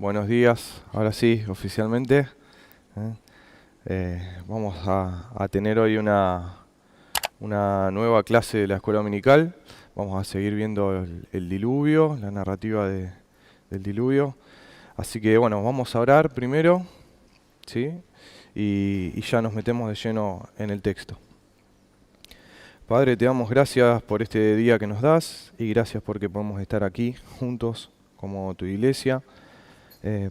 Buenos días, ahora sí, oficialmente. Vamos a tener hoy una nueva clase de la escuela dominical. Vamos a seguir viendo el diluvio, la narrativa del diluvio. Así que bueno, vamos a orar primero, ¿sí? Y ya nos metemos de lleno en el texto. Padre, te damos gracias por este día que nos das y gracias porque podemos estar aquí juntos como tu iglesia.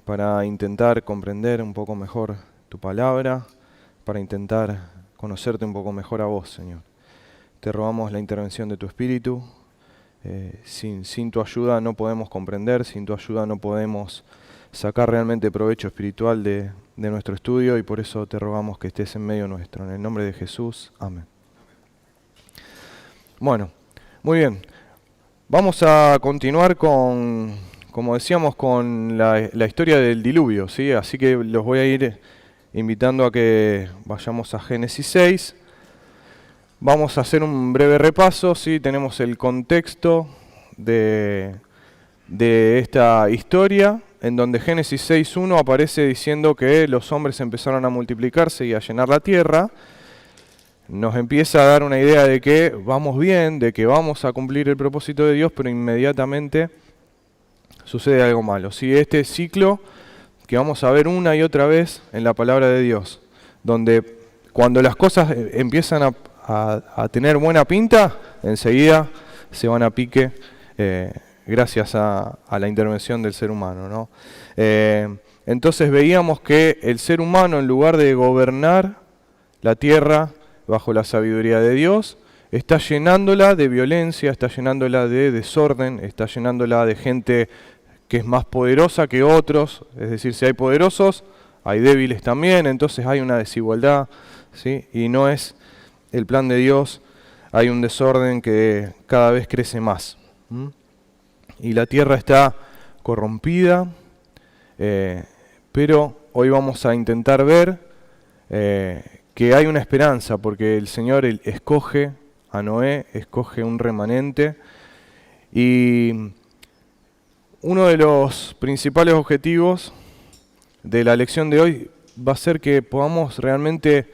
Para intentar comprender un poco mejor tu palabra, para intentar conocerte un poco mejor a vos, Señor. Te rogamos la intervención de tu Espíritu. Sin tu ayuda no podemos comprender, sin tu ayuda no podemos sacar realmente provecho espiritual de nuestro estudio y por eso te rogamos que estés en medio nuestro. En el nombre de Jesús, amén. Bueno, muy bien. Vamos a continuar como decíamos, con la historia del diluvio, ¿sí? Así que los voy a ir invitando a que vayamos a Génesis 6. Vamos a hacer un breve repaso, ¿sí? Tenemos el contexto de esta historia, en donde Génesis 6.1 aparece diciendo que los hombres empezaron a multiplicarse y a llenar la tierra. Nos empieza a dar una idea de que vamos bien, de que vamos a cumplir el propósito de Dios, pero inmediatamente sucede algo malo. ¿Sí? Este ciclo que vamos a ver una y otra vez en la palabra de Dios, donde cuando las cosas empiezan a tener buena pinta, enseguida se van a pique gracias a la intervención del ser humano, ¿no? Entonces veíamos que el ser humano, en lugar de gobernar la tierra bajo la sabiduría de Dios, está llenándola de violencia, está llenándola de desorden, está llenándola de gente que es más poderosa que otros. Es decir, si hay poderosos, hay débiles también, entonces hay una desigualdad, ¿sí? Y no es el plan de Dios, hay un desorden que cada vez crece más. Y la tierra está corrompida, pero hoy vamos a intentar ver que hay una esperanza, porque el Señor escoge a Noé, escoge un remanente, y uno de los principales objetivos de la lección de hoy va a ser que podamos realmente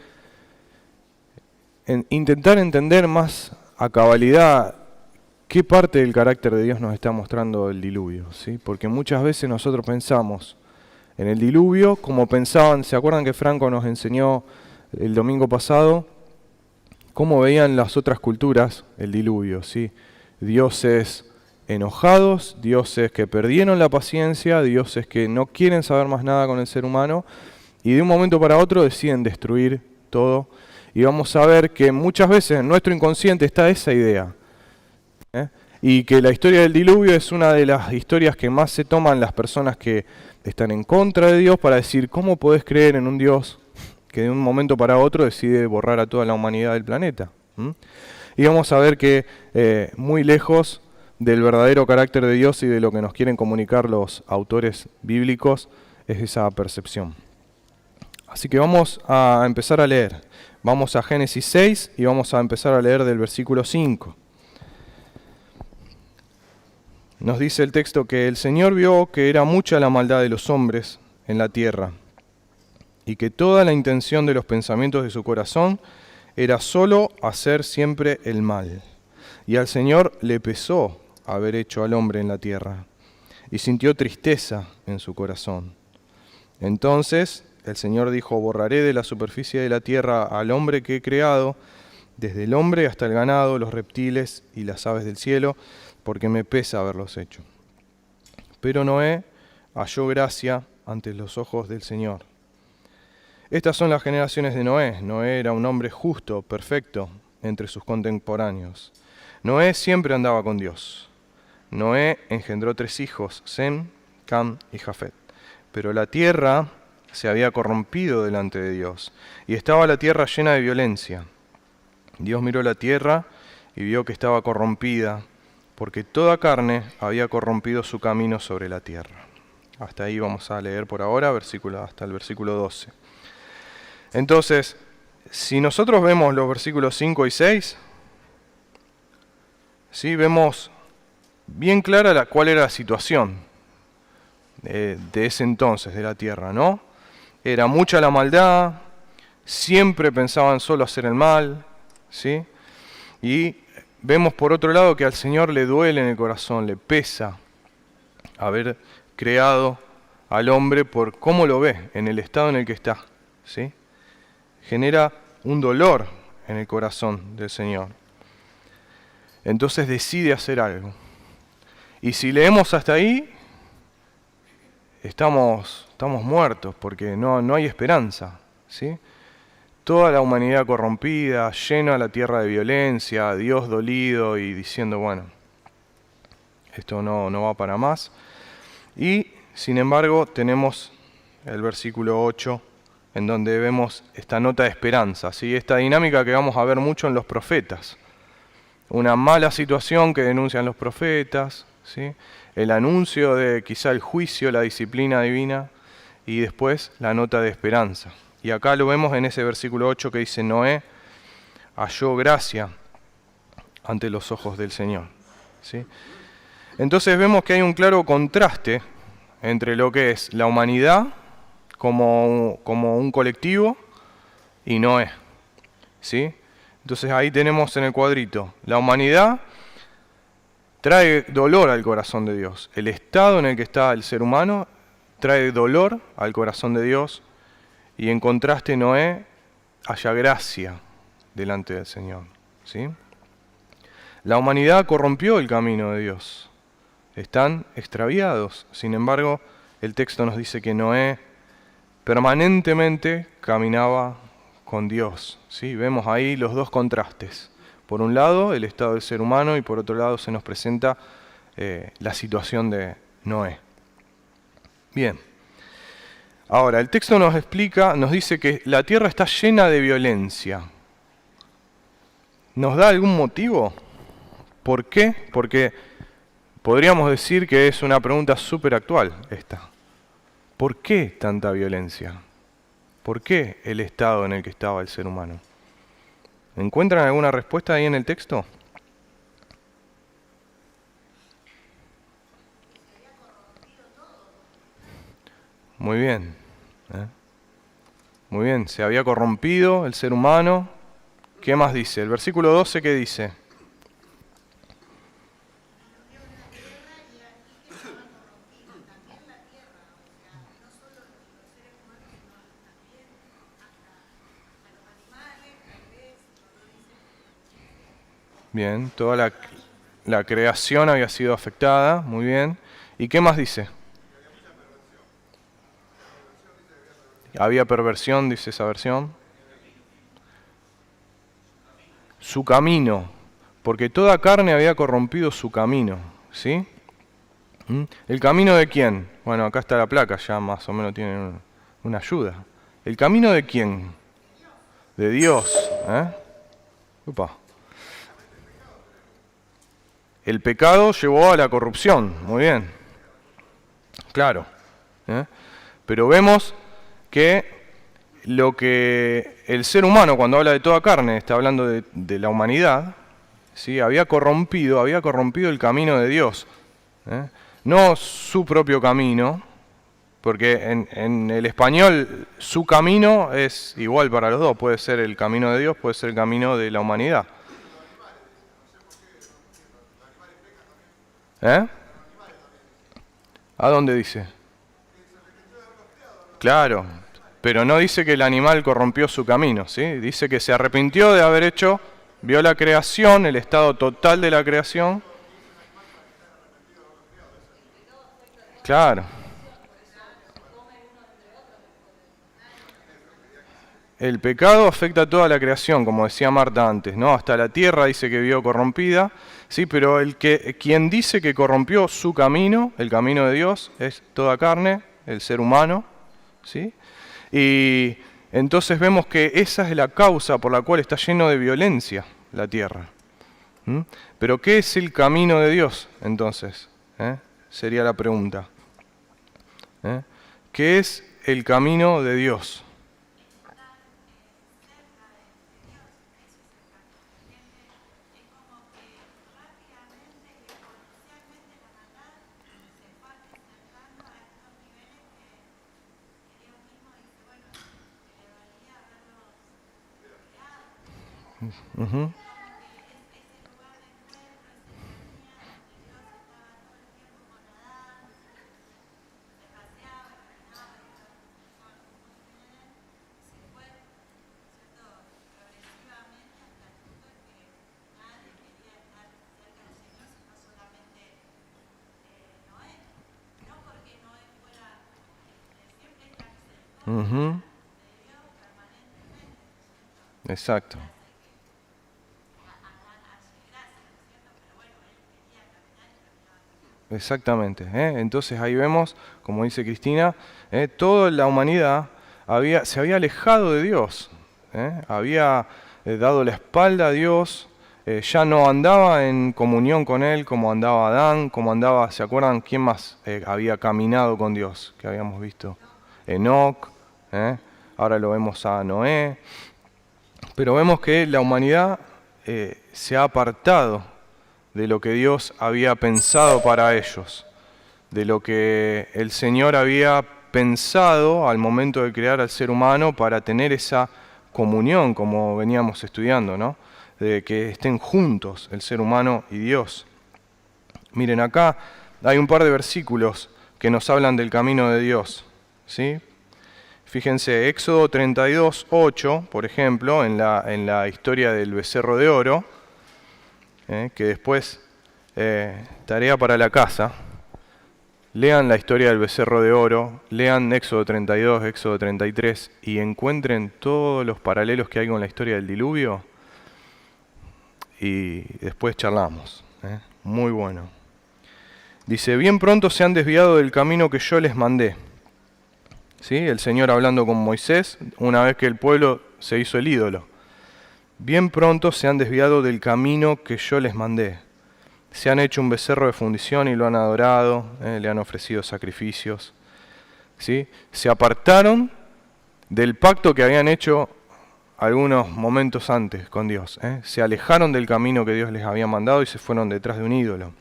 intentar entender más a cabalidad qué parte del carácter de Dios nos está mostrando el diluvio, ¿sí? Porque muchas veces nosotros pensamos en el diluvio como pensaban, ¿se acuerdan que Franco nos enseñó el domingo pasado cómo veían las otras culturas el diluvio, ¿sí? Dioses enojados, dioses que perdieron la paciencia, dioses que no quieren saber más nada con el ser humano y de un momento para otro deciden destruir todo. Y vamos a ver que muchas veces en nuestro inconsciente está esa idea, y que la historia del diluvio es una de las historias que más se toman las personas que están en contra de Dios para decir, ¿cómo podés creer en un Dios que de un momento para otro decide borrar a toda la humanidad del planeta? Y vamos a ver que muy lejos del verdadero carácter de Dios y de lo que nos quieren comunicar los autores bíblicos es esa percepción. Así que vamos a empezar a leer. Vamos a Génesis 6 y vamos a empezar a leer del versículo 5. Nos dice el texto que el Señor vio que era mucha la maldad de los hombres en la tierra y que toda la intención de los pensamientos de su corazón era solo hacer siempre el mal. Y al Señor le pesó haber hecho al hombre en la tierra y sintió tristeza en su corazón. Entonces el Señor dijo, borraré de la superficie de la tierra al hombre que he creado, desde el hombre hasta el ganado, los reptiles y las aves del cielo, porque me pesa haberlos hecho. Pero Noé halló gracia ante los ojos del Señor. Estas son las generaciones de Noé. Noé era un hombre justo, perfecto, entre sus contemporáneos. Noé siempre andaba con Dios. Noé engendró 3 hijos, Sem, Cam y Jafet. Pero la tierra se había corrompido delante de Dios, y estaba la tierra llena de violencia. Dios miró la tierra y vio que estaba corrompida, porque toda carne había corrompido su camino sobre la tierra. Hasta ahí vamos a leer por ahora, hasta el versículo 12. Entonces, si nosotros vemos los versículos 5 y 6, ¿sí? Vemos bien clara cuál era la situación. de ese entonces, de la tierra, ¿no? Era mucha la maldad, siempre pensaban solo hacer el mal, ¿sí? Y vemos por otro lado que al Señor le duele en el corazón, le pesa haber creado al hombre por cómo lo ve, en el estado en el que está, ¿sí? Genera un dolor en el corazón del Señor. Entonces decide hacer algo. Y si leemos hasta ahí, estamos muertos porque no hay esperanza, ¿sí? Toda la humanidad corrompida, llena la tierra de violencia, Dios dolido y diciendo, bueno, esto no va para más. Y sin embargo tenemos el versículo 8 en donde vemos esta nota de esperanza, ¿sí? Esta dinámica que vamos a ver mucho en los profetas. Una mala situación que denuncian los profetas, ¿sí? El anuncio de quizá el juicio, la disciplina divina y después la nota de esperanza. Y acá lo vemos en ese versículo 8 que dice, Noé halló gracia ante los ojos del Señor, ¿sí? Entonces vemos que hay un claro contraste entre lo que es la humanidad como un colectivo y Noé, ¿sí? Entonces ahí tenemos en el cuadrito, la humanidad trae dolor al corazón de Dios. El estado en el que está el ser humano trae dolor al corazón de Dios y en contraste Noé halla gracia delante del Señor, ¿sí? La humanidad corrompió el camino de Dios. Están extraviados. Sin embargo, el texto nos dice que Noé permanentemente caminaba con Dios, ¿sí? Vemos ahí los dos contrastes. Por un lado, el estado del ser humano y por otro lado se nos presenta la situación de Noé. Bien. Ahora, el texto nos explica, nos dice que la tierra está llena de violencia. ¿Nos da algún motivo? ¿Por qué? Porque podríamos decir que es una pregunta súper actual esta. ¿Por qué tanta violencia? ¿Por qué el estado en el que estaba el ser humano? ¿Encuentran alguna respuesta ahí en el texto? Muy bien. Muy bien, se había corrompido el ser humano. ¿Qué más dice? El versículo 12, ¿qué dice? Bien, toda la creación había sido afectada, muy bien. ¿Y qué más dice? Había perversión, dice esa versión. Su camino, porque toda carne había corrompido su camino, ¿sí? ¿El camino de quién? Bueno, acá está la placa, ya más o menos tiene una ayuda. ¿El camino de quién? De Dios, ¿eh? Upa. El pecado llevó a la corrupción, muy bien, claro. Pero vemos que lo que el ser humano, cuando habla de toda carne, está hablando de la humanidad, ¿sí? Había corrompido el camino de Dios. No su propio camino, porque en el español su camino es igual para los dos, puede ser el camino de Dios, puede ser el camino de la humanidad. ¿A dónde dice? Claro, pero no dice que el animal corrompió su camino, ¿sí? Dice que se arrepintió de haber hecho, vio la creación, el estado total de la creación. Claro. El pecado afecta a toda la creación, como decía Marta antes, ¿no? Hasta la tierra dice que vio corrompida, sí, pero quien dice que corrompió su camino, el camino de Dios, es toda carne, el ser humano, ¿sí? Y entonces vemos que esa es la causa por la cual está lleno de violencia la tierra. Pero ¿qué es el camino de Dios entonces? Sería la pregunta. ¿Qué es el camino de Dios? Ujú. Ujú. Exacto. Exactamente. Entonces ahí vemos, como dice Cristina, toda la humanidad se había alejado de Dios, había dado la espalda a Dios, ya no andaba en comunión con Él como andaba Adán, como andaba, ¿se acuerdan quién más había caminado con Dios? Que habíamos visto. Enoc, ahora lo vemos a Noé, pero vemos que la humanidad se ha apartado de lo que Dios había pensado para ellos, de lo que el Señor había pensado al momento de crear al ser humano para tener esa comunión, como veníamos estudiando, ¿no? De que estén juntos el ser humano y Dios. Miren, acá hay un par de versículos que nos hablan del camino de Dios, ¿sí? Fíjense, Éxodo 32, 8, por ejemplo, en la historia del becerro de oro, que después, tarea para la casa, lean la historia del becerro de oro, lean Éxodo 32, Éxodo 33 y encuentren todos los paralelos que hay con la historia del diluvio y después charlamos. Muy bueno. Dice, bien pronto se han desviado del camino que yo les mandé. ¿Sí? El Señor hablando con Moisés una vez que el pueblo se hizo el ídolo. Bien pronto se han desviado del camino que yo les mandé. Se han hecho un becerro de fundición y lo han adorado, le han ofrecido sacrificios. ¿Sí? Se apartaron del pacto que habían hecho algunos momentos antes con Dios. Se alejaron del camino que Dios les había mandado y se fueron detrás de un ídolo.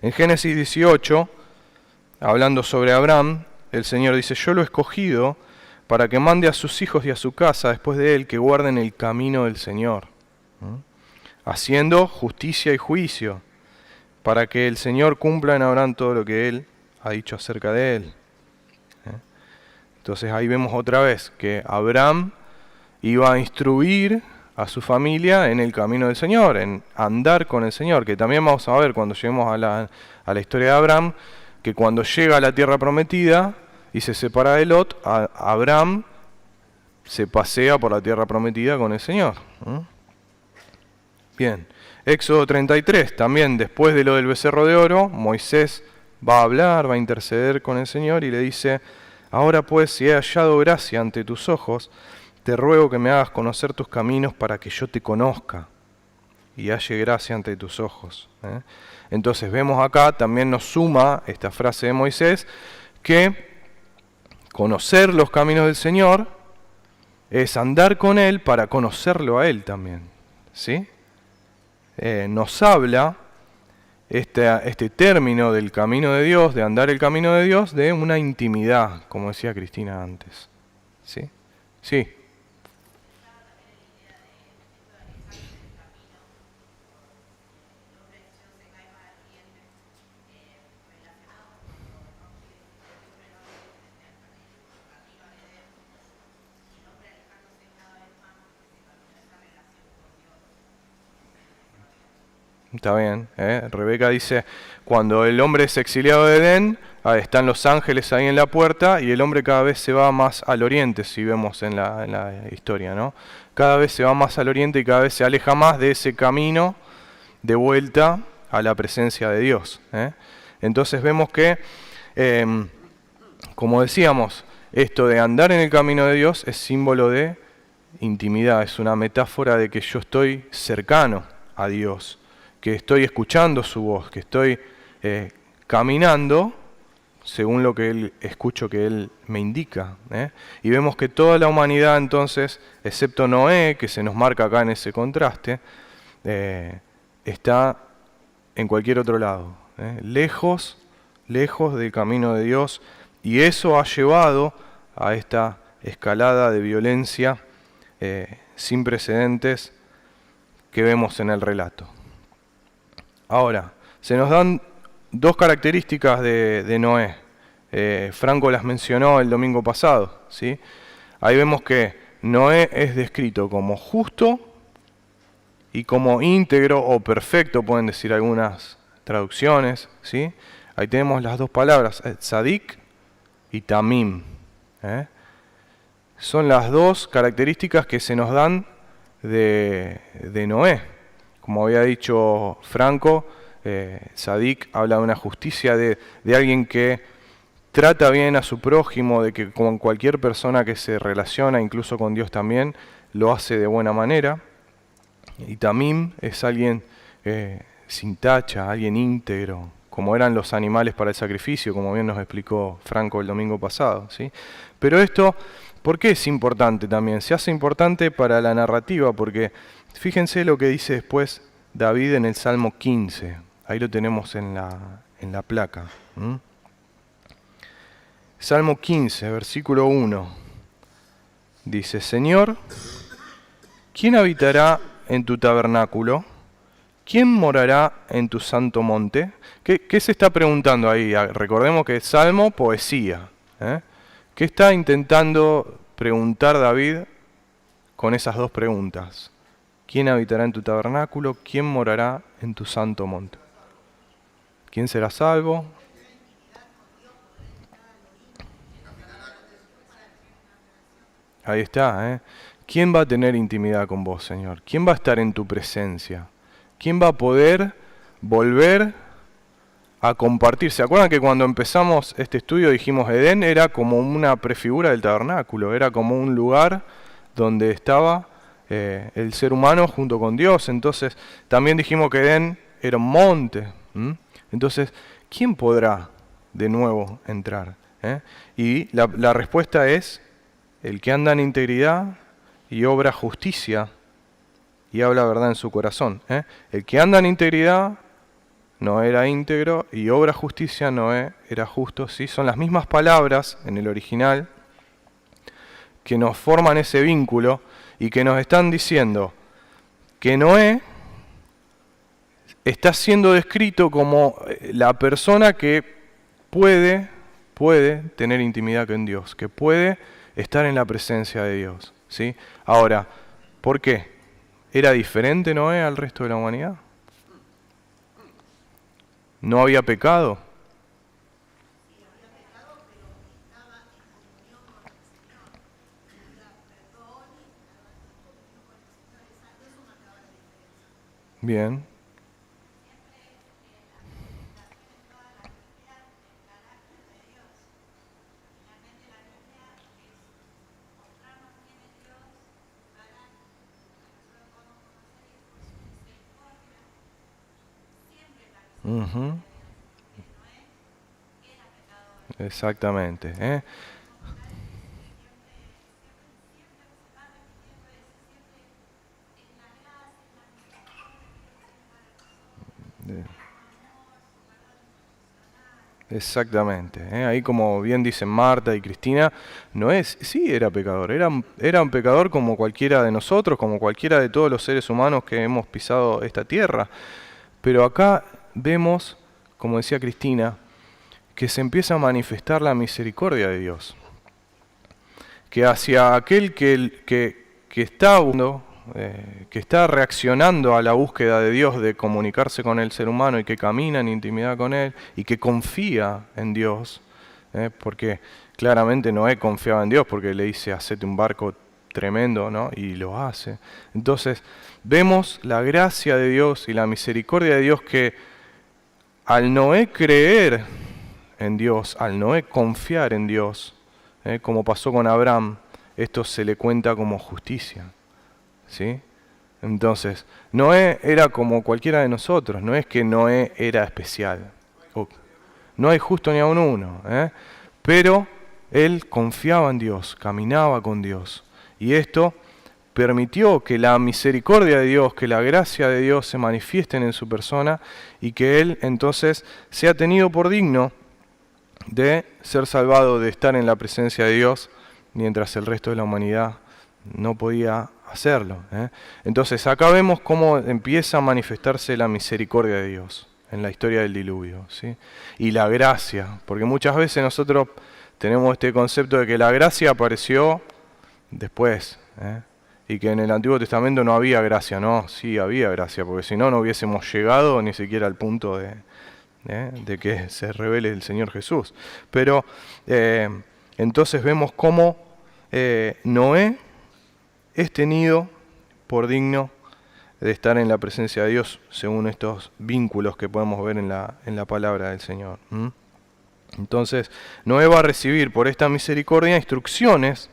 En Génesis 18, hablando sobre Abraham, el Señor dice, yo lo he escogido para que mande a sus hijos y a su casa después de él que guarden el camino del Señor, haciendo justicia y juicio, para que el Señor cumpla en Abraham todo lo que él ha dicho acerca de él. Entonces ahí vemos otra vez que Abraham iba a instruir a su familia en el camino del Señor, en andar con el Señor, que también vamos a ver cuando lleguemos a la historia de Abraham, que cuando llega a la tierra prometida y se separa de Lot, Abraham se pasea por la tierra prometida con el Señor. Bien, Éxodo 33, también después de lo del becerro de oro, Moisés va a hablar, va a interceder con el Señor y le dice, ahora pues si he hallado gracia ante tus ojos, te ruego que me hagas conocer tus caminos para que yo te conozca y halle gracia ante tus ojos. Entonces vemos acá, también nos suma esta frase de Moisés, que conocer los caminos del Señor es andar con Él para conocerlo a Él también. ¿Sí? Nos habla este término del camino de Dios, de andar el camino de Dios, de una intimidad, como decía Cristina antes. ¿Sí? Sí. Está bien. Rebeca dice, cuando el hombre es exiliado de Edén, están los ángeles ahí en la puerta y el hombre cada vez se va más al oriente, si vemos en la historia, ¿no? Cada vez se va más al oriente y cada vez se aleja más de ese camino de vuelta a la presencia de Dios. Entonces vemos que, como decíamos, esto de andar en el camino de Dios es símbolo de intimidad, es una metáfora de que yo estoy cercano a Dios, que estoy escuchando su voz, que estoy caminando según lo que Él escucho que Él me indica. Y vemos que toda la humanidad entonces, excepto Noé, que se nos marca acá en ese contraste, está en cualquier otro lado, lejos del camino de Dios, y eso ha llevado a esta escalada de violencia sin precedentes que vemos en el relato. Ahora, se nos dan dos características de Noé. Franco las mencionó el domingo pasado, ¿sí? Ahí vemos que Noé es descrito como justo y como íntegro o perfecto, pueden decir algunas traducciones, ¿sí? Ahí tenemos las dos palabras, tzadik y tamim. Son las dos características que se nos dan de Noé. Como había dicho Franco, tzadik habla de una justicia de alguien que trata bien a su prójimo, de que con cualquier persona que se relaciona, incluso con Dios también, lo hace de buena manera. Y tamim es alguien sin tacha, alguien íntegro, como eran los animales para el sacrificio, como bien nos explicó Franco el domingo pasado, ¿sí? Pero esto, ¿por qué es importante también? Se hace importante para la narrativa, porque fíjense lo que dice después David en el Salmo 15. Ahí lo tenemos en la placa. Salmo 15, versículo 1. Dice, Señor, ¿quién habitará en tu tabernáculo? ¿Quién morará en tu santo monte? ¿Qué se está preguntando ahí? Recordemos que es salmo, poesía. ¿Qué está intentando preguntar David con esas dos preguntas? ¿Quién habitará en tu tabernáculo? ¿Quién morará en tu santo monte? ¿Quién será salvo? Ahí está, ¿Quién va a tener intimidad con vos, Señor? ¿Quién va a estar en tu presencia? ¿Quién va a poder volver a compartir? ¿Se acuerdan que cuando empezamos este estudio dijimos Edén era como una prefigura del tabernáculo? Era como un lugar donde estaba el ser humano junto con Dios. Entonces también dijimos que Edén era un monte. Entonces, ¿quién podrá de nuevo entrar? Y la respuesta es el que anda en integridad y obra justicia y habla verdad en su corazón. El que anda en integridad no era íntegro y obra justicia no era justo. ¿Sí? Son las mismas palabras en el original que nos forman ese vínculo y que nos están diciendo que Noé está siendo descrito como la persona que puede tener intimidad con Dios, que puede estar en la presencia de Dios. ¿Sí? Ahora, ¿por qué? ¿Era diferente Noé al resto de la humanidad? ¿No había pecado? Bien. Uh-huh. Exactamente. Exactamente. Ahí como bien dicen Marta y Cristina, sí era pecador, era un pecador como cualquiera de nosotros, como cualquiera de todos los seres humanos que hemos pisado esta tierra. Pero acá vemos, como decía Cristina, que se empieza a manifestar la misericordia de Dios. Que hacia aquel que está reaccionando a la búsqueda de Dios de comunicarse con el ser humano y que camina en intimidad con Él y que confía en Dios, porque claramente Noé confiaba en Dios porque le dice, hacete un barco tremendo, ¿no? Y lo hace. Entonces, vemos la gracia de Dios y la misericordia de Dios que al Noé creer en Dios, al Noé confiar en Dios, como pasó con Abraham, esto se le cuenta como justicia. ¿Sí? Entonces, Noé era como cualquiera de nosotros, no es que Noé era especial. No hay justo ni aun uno, pero él confiaba en Dios, caminaba con Dios. Y esto permitió que la misericordia de Dios, que la gracia de Dios se manifiesten en su persona y que él entonces sea tenido por digno de ser salvado, de estar en la presencia de Dios, mientras el resto de la humanidad no podía hacerlo. Entonces acá vemos cómo empieza a manifestarse la misericordia de Dios en la historia del diluvio, ¿sí? Y la gracia, porque muchas veces nosotros tenemos este concepto de que la gracia apareció después, y que en el Antiguo Testamento no había gracia. No, sí había gracia, porque si no, no hubiésemos llegado ni siquiera al punto de que se revele el Señor Jesús. Pero entonces vemos cómo Noé es tenido por digno de estar en la presencia de Dios, según estos vínculos que podemos ver en la palabra del Señor. Entonces, Noé va a recibir por esta misericordia instrucciones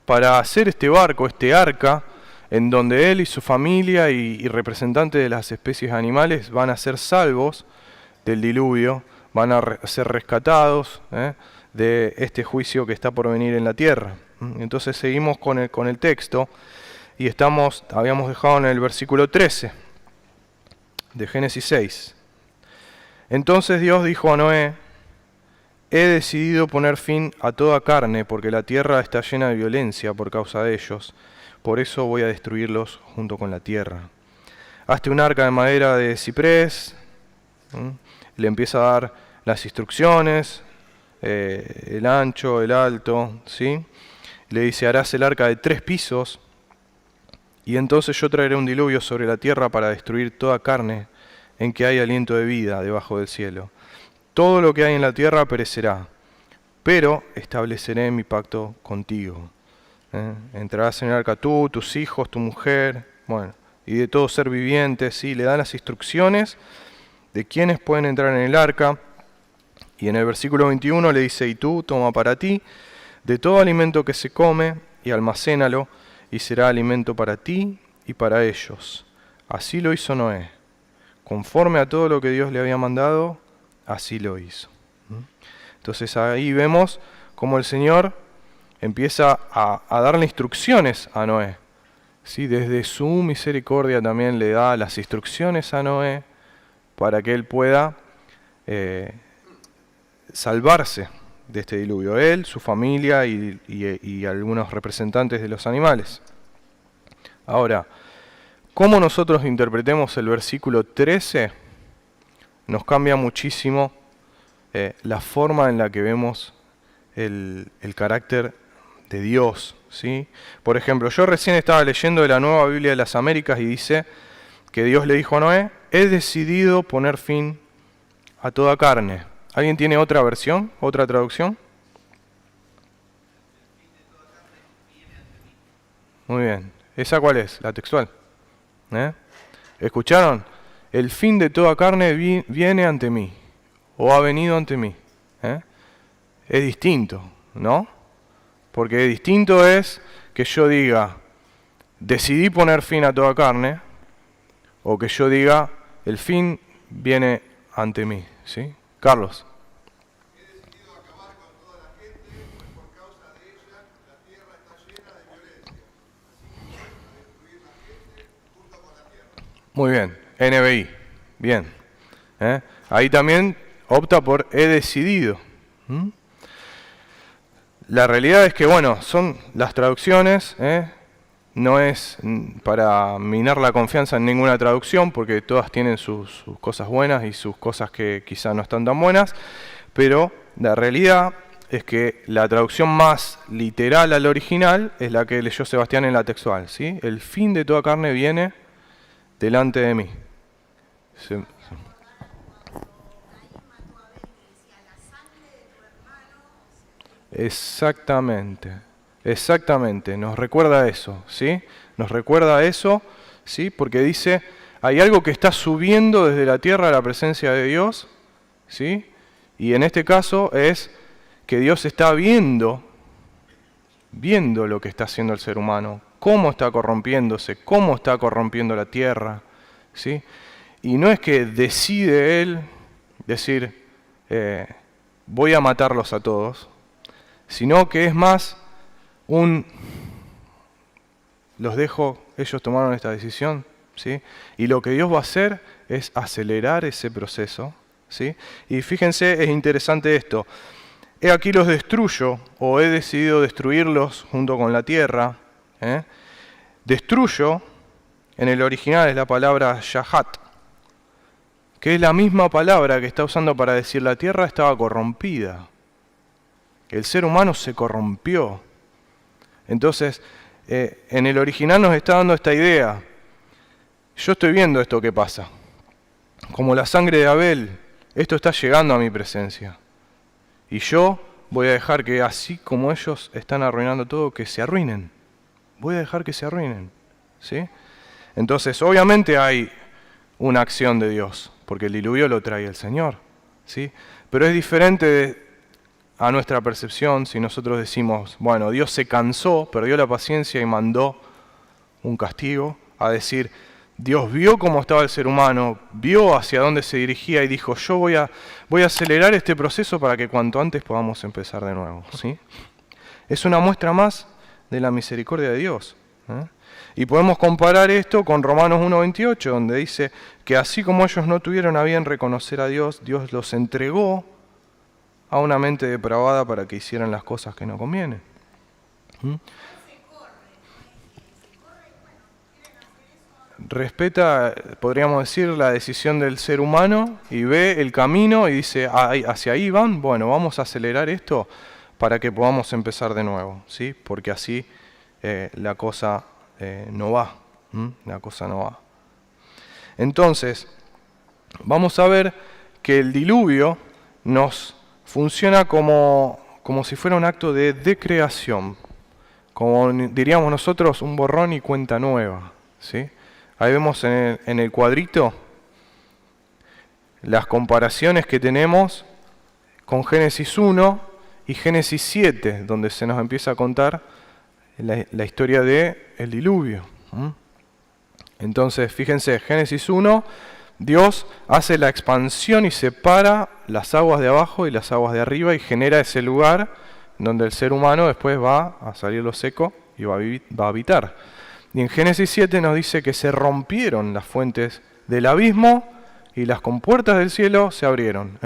para hacer este barco, este arca, en donde él y su familia y representantes de las especies animales van a ser salvos del diluvio, van a ser rescatados de este juicio que está por venir en la tierra. Entonces seguimos con el texto y habíamos dejado en el versículo 13 de Génesis 6. Entonces Dios dijo a Noé: he decidido poner fin a toda carne, porque la tierra está llena de violencia por causa de ellos. Por eso voy a destruirlos junto con la tierra. Hazte un arca de madera de ciprés. Le empieza a dar las instrucciones, el ancho, el alto, ¿sí? Le dice: harás el arca de 3 pisos, y entonces yo traeré un diluvio sobre la tierra para destruir toda carne en que hay aliento de vida debajo del cielo. Todo lo que hay en la tierra perecerá, pero estableceré mi pacto contigo. Entrarás en el arca tú, tus hijos, tu mujer, y de todo ser viviente. ¿Sí? Le dan las instrucciones de quiénes pueden entrar en el arca. Y en el versículo 21 le dice: y tú toma para ti de todo alimento que se come y almacénalo, y será alimento para ti y para ellos. Así lo hizo Noé. Conforme a todo lo que Dios le había mandado, así lo hizo. Entonces ahí vemos cómo el Señor empieza a darle instrucciones a Noé. ¿Sí? Desde su misericordia también le da las instrucciones a Noé para que él pueda salvarse de este diluvio. Él, su familia y algunos representantes de los animales. Ahora, cómo nosotros interpretemos el versículo 13 nos cambia muchísimo la forma en la que vemos el carácter de Dios, ¿sí? Por ejemplo, yo recién estaba leyendo de la Nueva Biblia de las Américas y dice que Dios le dijo a Noé: he decidido poner fin a toda carne. ¿Alguien tiene otra versión, otra traducción? Muy bien. ¿Esa cuál es? La textual. ¿Escucharon? El fin de toda carne viene ante mí, o ha venido ante mí. Es distinto, ¿no? Porque distinto es que yo diga: decidí poner fin a toda carne, o que yo diga: el fin viene ante mí, ¿sí? Carlos. He decidido acabar con toda la gente, pues por causa de ella la tierra está llena de violencia. Así que voy a destruir la gente junto con la tierra. Muy bien, NBI, bien. Ahí también opta por he decidido. La realidad es que, son las traducciones, no es para minar la confianza en ninguna traducción, porque todas tienen sus cosas buenas y sus cosas que quizá no están tan buenas, pero la realidad es que la traducción más literal al original es la que leyó Sebastián en la textual, ¿sí? El fin de toda carne viene delante de mí. Exactamente, nos recuerda eso, ¿sí? Nos recuerda eso, ¿sí? Porque dice, hay algo que está subiendo desde la tierra a la presencia de Dios, ¿sí? Y en este caso es que Dios está viendo lo que está haciendo el ser humano, cómo está corrompiéndose, cómo está corrompiendo la tierra, ¿sí? Y no es que decide Él decir, voy a matarlos a todos, sino que es más los dejo, ellos tomaron esta decisión, ¿sí? Y lo que Dios va a hacer es acelerar ese proceso, ¿sí? Y fíjense, es interesante esto: he aquí los destruyo, o he decidido destruirlos junto con la tierra, Destruyo, en el original es la palabra yahat, que es la misma palabra que está usando para decir la tierra estaba corrompida. El ser humano se corrompió. Entonces, en el original nos está dando esta idea. Yo estoy viendo esto que pasa. Como la sangre de Abel, esto está llegando a mi presencia. Y yo voy a dejar que así como ellos están arruinando todo, que se arruinen. Voy a dejar que se arruinen. ¿Sí? Entonces, obviamente hay una acción de Dios, porque el diluvio lo trae el Señor. ¿Sí? Pero es diferente a nuestra percepción si nosotros decimos, bueno, Dios se cansó, perdió la paciencia y mandó un castigo, a decir, Dios vio cómo estaba el ser humano, vio hacia dónde se dirigía y dijo, yo voy a acelerar este proceso para que cuanto antes podamos empezar de nuevo. ¿Sí? Es una muestra más de la misericordia de Dios. Y podemos comparar esto con Romanos 1:28, donde dice que así como ellos no tuvieron a bien reconocer a Dios, Dios los entregó a una mente depravada para que hicieran las cosas que no convienen. Respeta, podríamos decir, la decisión del ser humano y ve el camino y dice, hacia ahí van, bueno, vamos a acelerar esto para que podamos empezar de nuevo, ¿sí? Porque así la cosa no va, la cosa no va. Entonces, vamos a ver que el diluvio nos funciona como si fuera un acto de decreación, como diríamos nosotros, un borrón y cuenta nueva, ¿sí? Ahí vemos en el cuadrito las comparaciones que tenemos con Génesis 1 y Génesis 7, donde se nos empieza a contar la historia del diluvio. Entonces, fíjense, Génesis 1, Dios hace la expansión y separa las aguas de abajo y las aguas de arriba y genera ese lugar donde el ser humano después va a salir lo seco y va a habitar. Y en Génesis 7 nos dice que se rompieron las fuentes del abismo y las compuertas del cielo se abrieron.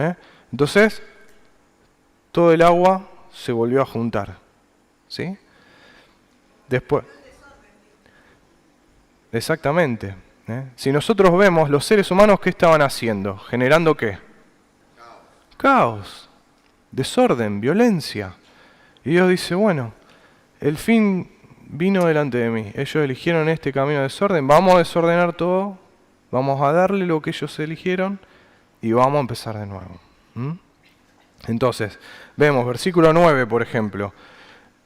Entonces, todo el agua se volvió a juntar. ¿Sí? Después. Exactamente. Si nosotros vemos los seres humanos, ¿qué estaban haciendo? ¿Generando qué? Caos, desorden, violencia. Y Dios dice, bueno, el fin vino delante de mí. Ellos eligieron este camino de desorden. Vamos a desordenar todo. Vamos a darle lo que ellos eligieron. Y vamos a empezar de nuevo. Entonces, vemos versículo 9, por ejemplo.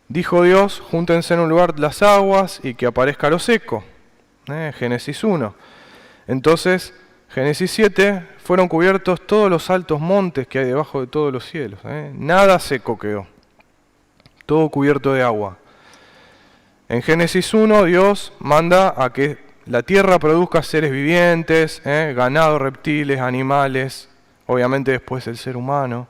Dijo Dios, júntense en un lugar las aguas y que aparezca lo seco. Génesis 1. Entonces, Génesis 7, fueron cubiertos todos los altos montes que hay debajo de todos los cielos. Nada seco quedó. Todo cubierto de agua. En Génesis 1, Dios manda a que la tierra produzca seres vivientes, ganado, reptiles, animales, obviamente después el ser humano.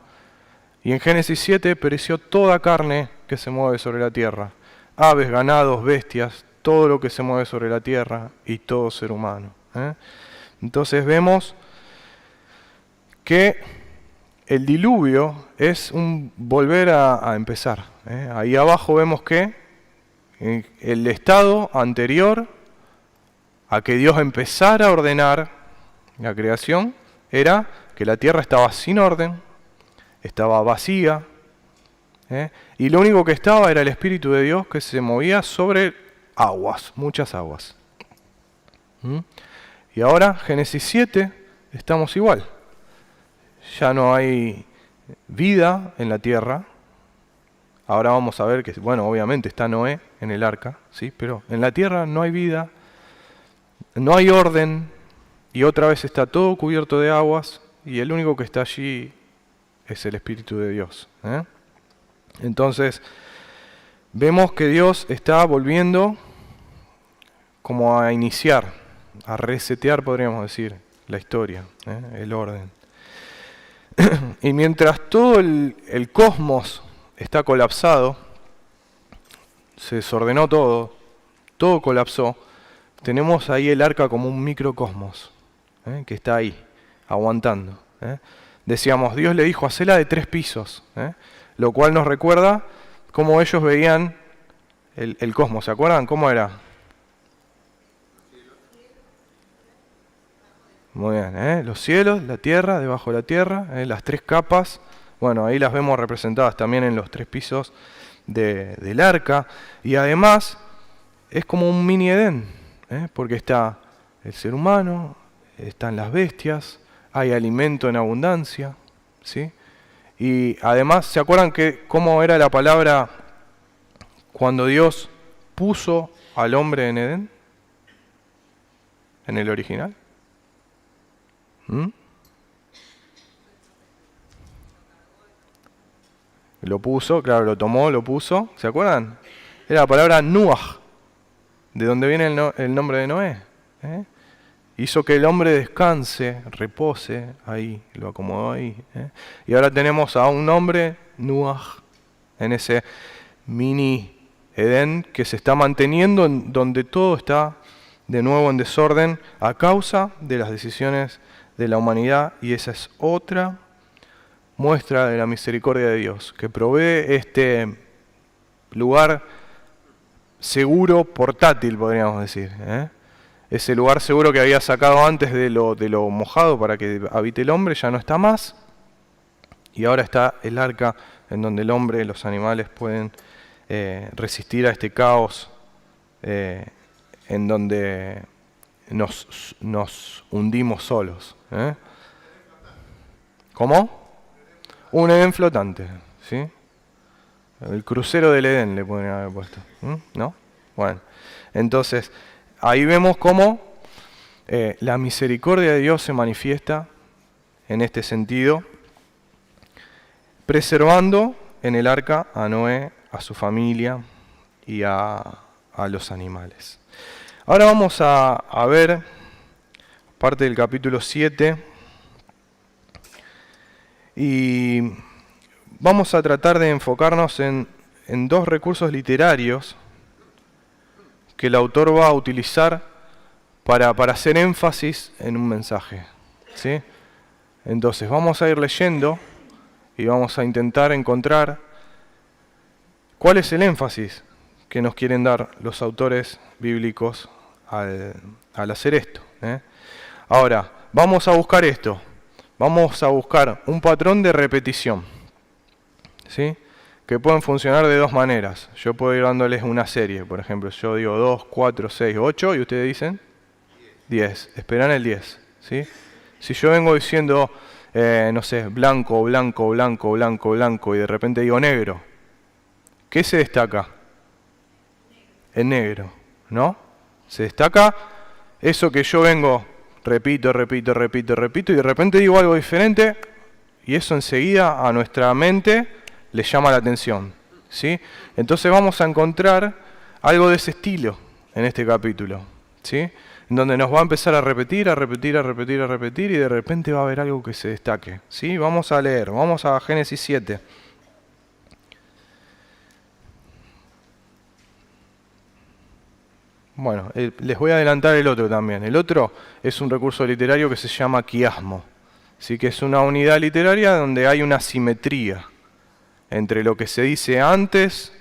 Y en Génesis 7 pereció toda carne que se mueve sobre la tierra. Aves, ganados, bestias, todo lo que se mueve sobre la tierra y todo ser humano. Entonces vemos que el diluvio es un volver a empezar. Ahí abajo vemos que el estado anterior a que Dios empezara a ordenar la creación era que la tierra estaba sin orden, estaba vacía, y lo único que estaba era el Espíritu de Dios que se movía sobre aguas, muchas aguas. Y ahora, Génesis 7, estamos igual. Ya no hay vida en la tierra. Ahora vamos a ver que, bueno, obviamente está Noé en el arca, ¿sí? Pero en la tierra no hay vida, no hay orden, y otra vez está todo cubierto de aguas, y el único que está allí es el Espíritu de Dios. Entonces, vemos que Dios está volviendo como a iniciar, a resetear, podríamos decir, la historia, el orden. Y mientras todo el cosmos está colapsado, se desordenó todo colapsó, tenemos ahí el arca como un microcosmos, que está ahí, aguantando. Decíamos, Dios le dijo, hacela de 3 pisos, lo cual nos recuerda cómo ellos veían el cosmos, ¿se acuerdan? ¿Cómo era? Muy bien, ¿eh? Los cielos, la tierra, debajo de la tierra, las tres capas. Bueno, ahí las vemos representadas también en los tres pisos del arca. Y además es como un mini Edén, porque está el ser humano, están las bestias, hay alimento en abundancia, ¿sí? Y además, ¿se acuerdan que cómo era la palabra cuando Dios puso al hombre en Edén? En el original. ¿Mm? Lo puso, claro, lo tomó, lo puso. ¿Se acuerdan? Era la palabra Nuach, de donde viene el nombre de Noé. Hizo que el hombre descanse, repose ahí, lo acomodó ahí. Y ahora tenemos a un hombre, Nuach, en ese mini Edén que se está manteniendo, en donde todo está de nuevo en desorden a causa de las decisiones de la humanidad, y esa es otra muestra de la misericordia de Dios, que provee este lugar seguro, portátil, podríamos decir. Ese lugar seguro que había sacado antes de lo mojado para que habite el hombre, ya no está más. Y ahora está el arca en donde el hombre y los animales pueden resistir a este caos, en donde nos hundimos solos. ¿Cómo? Un Edén flotante, ¿sí? El crucero del Edén le podrían haber puesto. ¿No? Bueno, entonces ahí vemos cómo la misericordia de Dios se manifiesta en este sentido, preservando en el arca a Noé, a su familia y a los animales. Ahora vamos a ver parte del capítulo 7 y vamos a tratar de enfocarnos en dos recursos literarios que el autor va a utilizar para hacer énfasis en un mensaje, ¿sí? Entonces vamos a ir leyendo y vamos a intentar encontrar cuál es el énfasis que nos quieren dar los autores bíblicos al hacer esto. Ahora, vamos a buscar esto. Vamos a buscar un patrón de repetición, ¿sí? Que pueden funcionar de dos maneras. Yo puedo ir dándoles una serie, por ejemplo, yo digo 2, 4, 6, 8 y ustedes dicen 10. Esperan el 10, ¿sí? Si yo vengo diciendo, no sé, blanco, blanco, blanco, blanco, blanco y de repente digo negro, ¿qué se destaca? El negro, ¿no? Se destaca eso que yo vengo, repito, repito, repito, repito y de repente digo algo diferente y eso enseguida a nuestra mente le llama la atención, ¿sí? Entonces vamos a encontrar algo de ese estilo en este capítulo, ¿sí? En donde nos va a empezar a repetir, a repetir, a repetir, a repetir y de repente va a haber algo que se destaque, ¿sí? Vamos a leer, vamos a Génesis 7. Bueno, les voy a adelantar el otro también. El otro es un recurso literario que se llama quiasmo, ¿sí? Que es una unidad literaria donde hay una simetría entre lo que se dice antes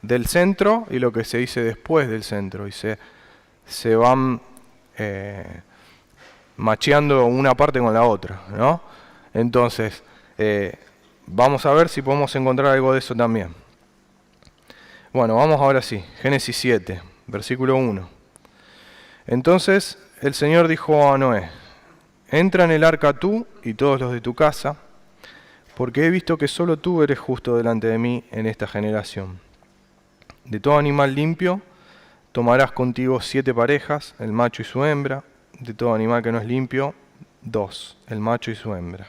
del centro y lo que se dice después del centro. Y se van macheando una parte con la otra, ¿no? Entonces, vamos a ver si podemos encontrar algo de eso también. Bueno, vamos ahora sí. Génesis 7. Versículo 1. Entonces el Señor dijo a Noé, entra en el arca tú y todos los de tu casa, porque he visto que solo tú eres justo delante de mí en esta generación. De todo animal limpio tomarás contigo 7 parejas, el macho y su hembra. De todo animal que no es limpio, 2, el macho y su hembra.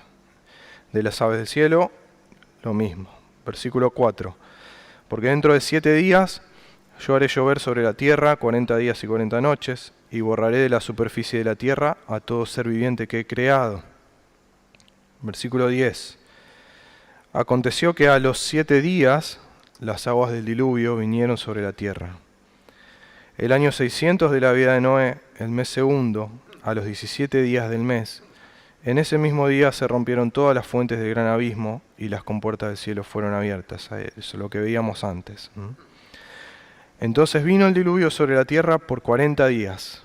De las aves del cielo, lo mismo. Versículo 4. Porque dentro de 7 días yo haré llover sobre la tierra 40 días y 40 noches, y borraré de la superficie de la tierra a todo ser viviente que he creado. Versículo 10. Aconteció que a los 7 días las aguas del diluvio vinieron sobre la tierra. El año 600 de la vida de Noé, el mes segundo, a los 17 días del mes, en ese mismo día se rompieron todas las fuentes del gran abismo y las compuertas del cielo fueron abiertas. Eso es lo que veíamos antes. Entonces vino el diluvio sobre la tierra por 40 días.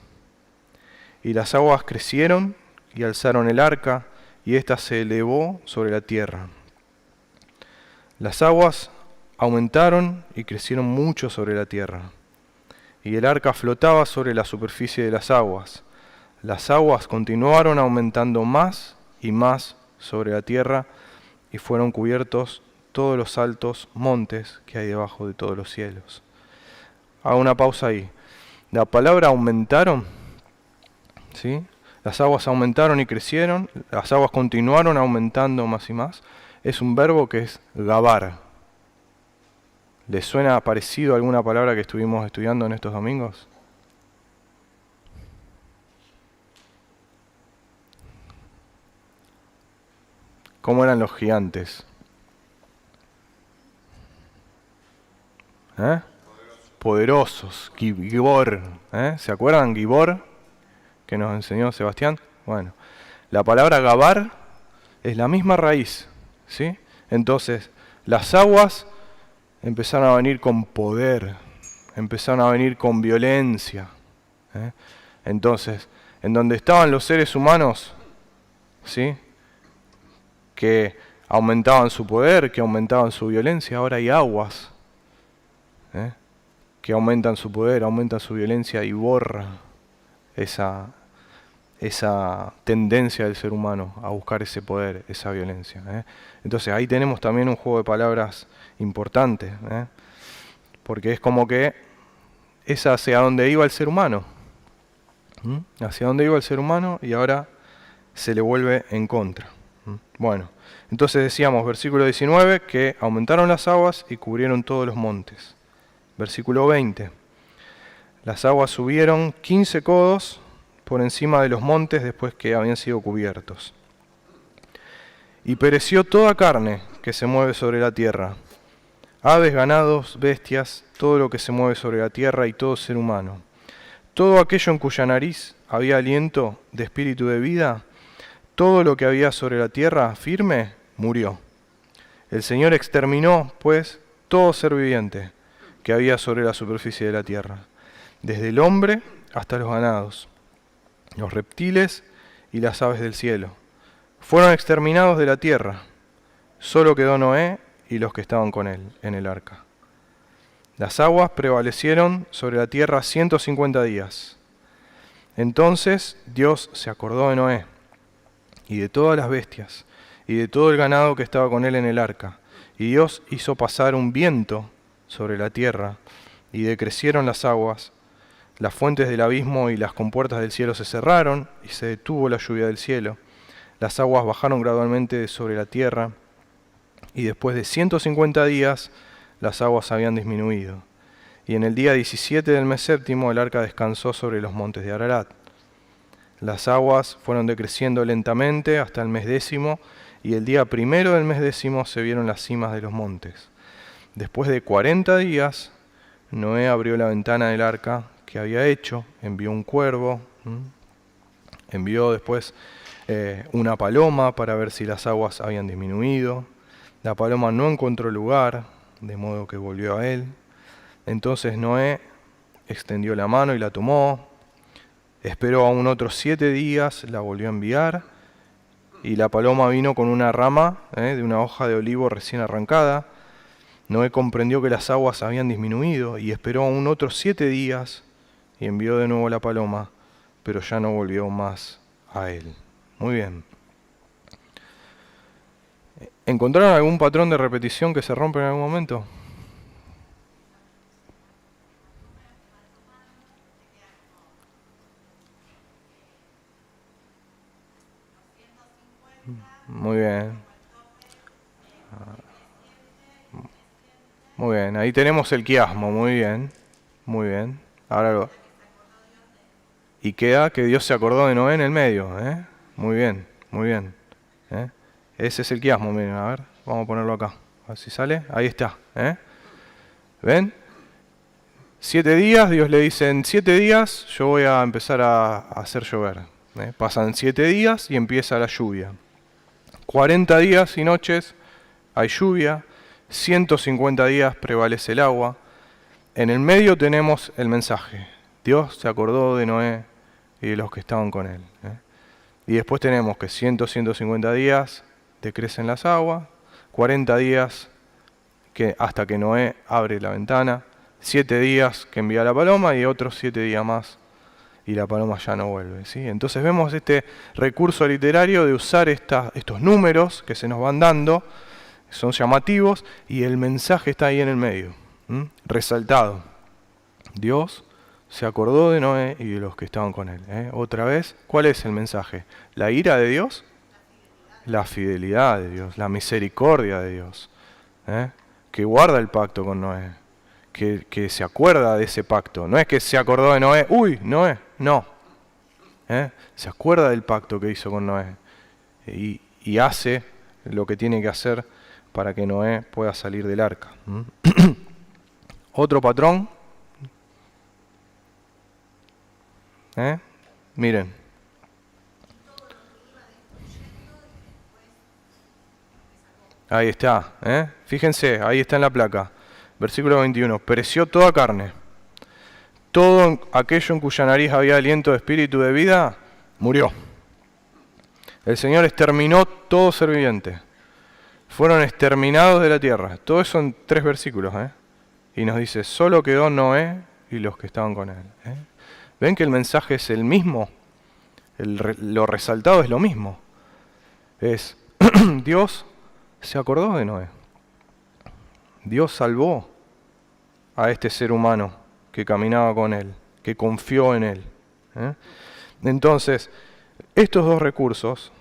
Y las aguas crecieron y alzaron el arca, y ésta se elevó sobre la tierra. Las aguas aumentaron y crecieron mucho sobre la tierra, y el arca flotaba sobre la superficie de las aguas. Las aguas continuaron aumentando más y más sobre la tierra, y fueron cubiertos todos los altos montes que hay debajo de todos los cielos. Hago una pausa ahí. La palabra aumentaron, ¿sí? Las aguas aumentaron y crecieron, las aguas continuaron aumentando más y más. Es un verbo que es gabar. ¿Les suena parecido a alguna palabra que estuvimos estudiando en estos domingos? ¿Cómo eran los gigantes? Poderosos, Gibor. ¿Se acuerdan Gibor que nos enseñó Sebastián? Bueno, la palabra gabar es la misma raíz, ¿sí? Entonces, las aguas empezaron a venir con poder, empezaron a venir con violencia. Entonces, en donde estaban los seres humanos, ¿sí?, que aumentaban su poder, que aumentaban su violencia, ahora hay aguas que aumentan su poder, aumentan su violencia y borra esa tendencia del ser humano a buscar ese poder, esa violencia. Entonces ahí tenemos también un juego de palabras importante, porque es como que es hacia donde iba el ser humano, hacia donde iba el ser humano, y ahora se le vuelve en contra. Bueno, entonces decíamos, versículo 19, que aumentaron las aguas y cubrieron todos los montes. Versículo 20, las aguas subieron 15 codos por encima de los montes después que habían sido cubiertos. Y pereció toda carne que se mueve sobre la tierra, aves, ganados, bestias, todo lo que se mueve sobre la tierra y todo ser humano. Todo aquello en cuya nariz había aliento de espíritu de vida, todo lo que había sobre la tierra firme, murió. El Señor exterminó, pues, todo ser viviente que había sobre la superficie de la tierra, desde el hombre hasta los ganados, los reptiles y las aves del cielo. Fueron exterminados de la tierra, solo quedó Noé y los que estaban con él en el arca. Las aguas prevalecieron sobre la tierra 150 días. Entonces Dios se acordó de Noé y de todas las bestias y de todo el ganado que estaba con él en el arca. Y Dios hizo pasar un viento sobre la tierra, y decrecieron las aguas, las fuentes del abismo y las compuertas del cielo se cerraron, y se detuvo la lluvia del cielo. Las aguas bajaron gradualmente sobre la tierra, y después de 150 días las aguas habían disminuido. Y en el día 17 del mes séptimo el arca descansó sobre los montes de Ararat. Las aguas fueron decreciendo lentamente hasta el mes 10, y el día 1 del mes 10 se vieron las cimas de los montes. Después de 40 días, Noé abrió la ventana del arca que había hecho, envió un cuervo, envió después una paloma para ver si las aguas habían disminuido. La paloma no encontró lugar, de modo que volvió a él. Entonces Noé extendió la mano y la tomó, esperó aún otros 7 días, la volvió a enviar, y la paloma vino con una rama de una hoja de olivo recién arrancada. Noé comprendió que las aguas habían disminuido y esperó aún otros 7 días y envió de nuevo la paloma, pero ya no volvió más a él. Muy bien. ¿Encontraron algún patrón de repetición que se rompe en algún momento? Muy bien. Muy bien, ahí tenemos el quiasmo, muy bien. Muy bien. Ahora lo... Y queda que Dios se acordó de Noé en el medio, Muy bien, muy bien. Ese es el quiasmo, miren, a ver, vamos a ponerlo acá. A ver si sale, ahí está, ¿Ven? 7 días, Dios le dice, en 7 días yo voy a empezar a hacer llover. Pasan 7 días y empieza la lluvia. 40 días y noches hay lluvia, 150 días prevalece el agua, En el medio tenemos el mensaje. Dios se acordó de Noé y de los que estaban con él. Y después tenemos que 150 días decrecen las aguas, 40 días hasta que Noé abre la ventana, 7 días que envía la paloma y otros 7 días más y la paloma ya no vuelve. ¿Sí? Entonces vemos este recurso literario de usar estos números que se nos van dando, son llamativos, y el mensaje está ahí en el medio, resaltado. Dios se acordó de Noé y de los que estaban con él. Otra vez, ¿cuál es el mensaje? ¿La ira de Dios? La fidelidad de Dios, la misericordia de Dios, que guarda el pacto con Noé, que se acuerda de ese pacto. No es que se acordó de Noé, Noé, no. Se acuerda del pacto que hizo con Noé y hace lo que tiene que hacer para que Noé pueda salir del arca. Otro patrón. Miren. Ahí está. Fíjense, ahí está en la placa. Versículo 21. Pereció toda carne. Todo aquello en cuya nariz había aliento de espíritu de vida, murió. El Señor exterminó todo ser viviente. Fueron exterminados de la tierra. Todo eso en 3 versículos. Y nos dice, solo quedó Noé y los que estaban con él. ¿Ven que el mensaje es el mismo? Lo resaltado es lo mismo. Es, Dios se acordó de Noé. Dios salvó a este ser humano que caminaba con él, que confió en él. Entonces, estos 2 recursos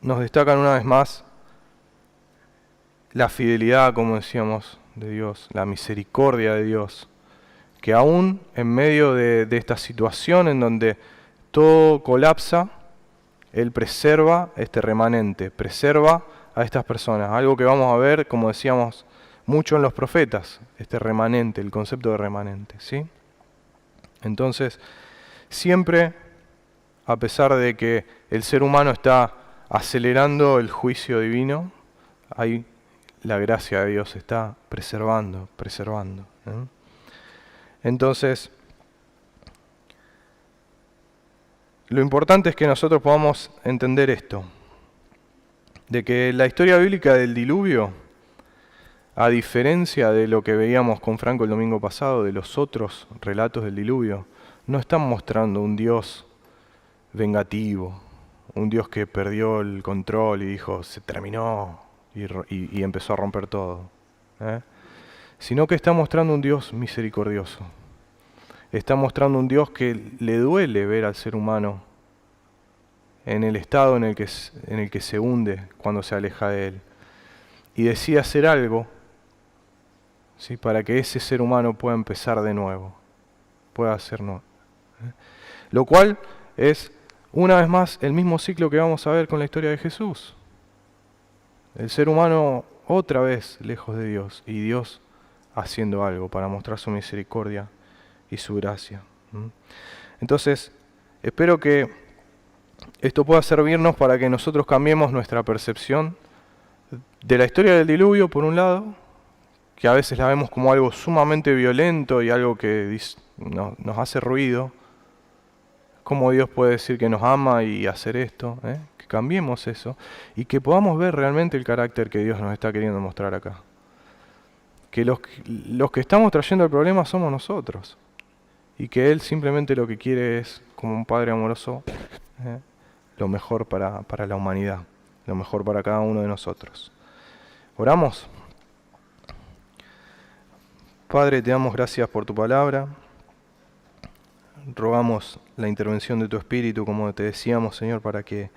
nos destacan una vez más la fidelidad, como decíamos, de Dios, la misericordia de Dios, que aún en medio de esta situación en donde todo colapsa, Él preserva este remanente, preserva a estas personas. Algo que vamos a ver, como decíamos, mucho en los profetas, este remanente, el concepto de remanente, ¿sí? Entonces, siempre, a pesar de que el ser humano está acelerando el juicio divino, ahí la gracia de Dios está preservando. Entonces, lo importante es que nosotros podamos entender esto, de que la historia bíblica del diluvio, a diferencia de lo que veíamos con Franco el domingo pasado, de los otros relatos del diluvio, no están mostrando un Dios vengativo, un Dios que perdió el control y dijo, se terminó, y empezó a romper todo. Sino que está mostrando un Dios misericordioso. Está mostrando un Dios que le duele ver al ser humano en el estado en el que se hunde cuando se aleja de Él. Y decide hacer algo, ¿sí?, para que ese ser humano pueda empezar de nuevo, pueda hacer nuevo. Lo cual es, una vez más, el mismo ciclo que vamos a ver con la historia de Jesús. El ser humano otra vez lejos de Dios y Dios haciendo algo para mostrar su misericordia y su gracia. Entonces, espero que esto pueda servirnos para que nosotros cambiemos nuestra percepción de la historia del diluvio, por un lado, que a veces la vemos como algo sumamente violento y algo que nos hace ruido. ¿Cómo Dios puede decir que nos ama y hacer esto? Que cambiemos eso y que podamos ver realmente el carácter que Dios nos está queriendo mostrar acá. Que los que estamos trayendo el problema somos nosotros y que Él simplemente lo que quiere es, como un Padre amoroso, lo mejor para la humanidad, lo mejor para cada uno de nosotros. ¿Oramos? Padre, te damos gracias por tu palabra. Rogamos la intervención de tu Espíritu, como te decíamos, Señor, para que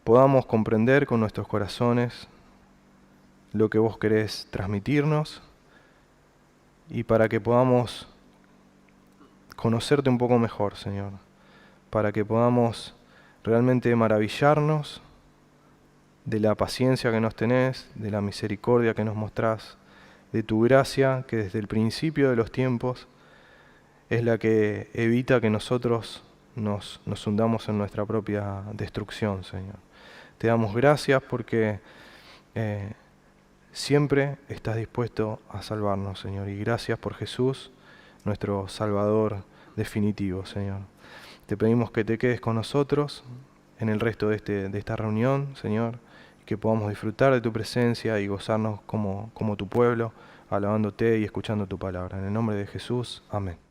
podamos comprender con nuestros corazones lo que vos querés transmitirnos y para que podamos conocerte un poco mejor, Señor, para que podamos realmente maravillarnos de la paciencia que nos tenés, de la misericordia que nos mostrás, de tu gracia que desde el principio de los tiempos es la que evita que nosotros nos hundamos en nuestra propia destrucción, Señor. Te damos gracias porque siempre estás dispuesto a salvarnos, Señor. Y gracias por Jesús, nuestro Salvador definitivo, Señor. Te pedimos que te quedes con nosotros en el resto de esta reunión, Señor, que podamos disfrutar de tu presencia y gozarnos como tu pueblo, alabándote y escuchando tu palabra. En el nombre de Jesús, amén.